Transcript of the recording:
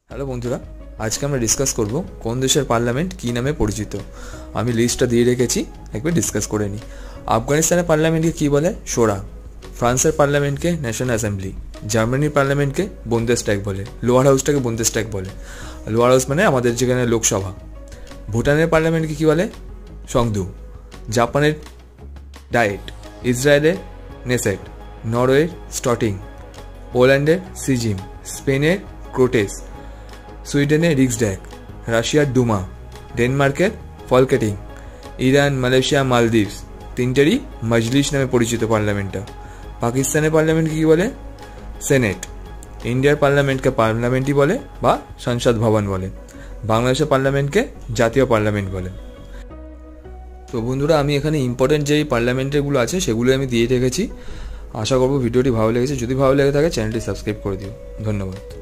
Hello বন্ধুরা, আজকে আমরা ডিসকাস করব কোন দেশের পার্লামেন্ট কী নামে পরিচিত। আমি লিস্টটা দিয়ে রেখেছি, একবার ডিসকাস করে নিই। আফগানিস্তানের পার্লামেন্টকে কী বলে? শোরা। ফ্রান্সের পার্লামেন্টকে ন্যাশনাল অ্যাসেম্বলি। জার্মানির পার্লামেন্টকে বুন্দেসট্যাগ বলে। লোয়ার হাউসটাকে বুন্দেসট্যাগ বলে। লোয়ার হাউস মানে আমাদের যেখানে লোকসভা। ভুটানের পার্লামেন্টকে কী বলে? সংধু। জাপানের ডায়েট। ইসরায়েলের নেসেট। নরওয়ের স্টটিং। পোল্যান্ডের সিজিম। স্পেনের ক্রোটেস। সুইডেনের রিক্সড্যাগ। রাশিয়ার ডুমা। ডেনমার্কের ফলকেটিং। ইরান, মালয়েশিয়া, মালদ্বীপ তিনটেরই মজলিস নামে পরিচিত পার্লামেন্টটা। পাকিস্তানের পার্লামেন্টকে কী বলে? সেনেট। ইন্ডিয়ার পার্লামেন্টকে পার্লামেন্টই বলে বা সংসদ ভবন বলে। বাংলাদেশের পার্লামেন্টকে জাতীয় পার্লামেন্ট বলে। তো বন্ধুরা, আমি এখানে ইম্পর্টেন্ট যেই পার্লামেন্টগুলো আছে সেগুলো আমি দিয়ে রেখেছি। আশা করবো ভিডিওটি ভালো লেগেছে। যদি ভালো লেগে থাকে চ্যানেলটি সাবস্ক্রাইব করে দিও। ধন্যবাদ।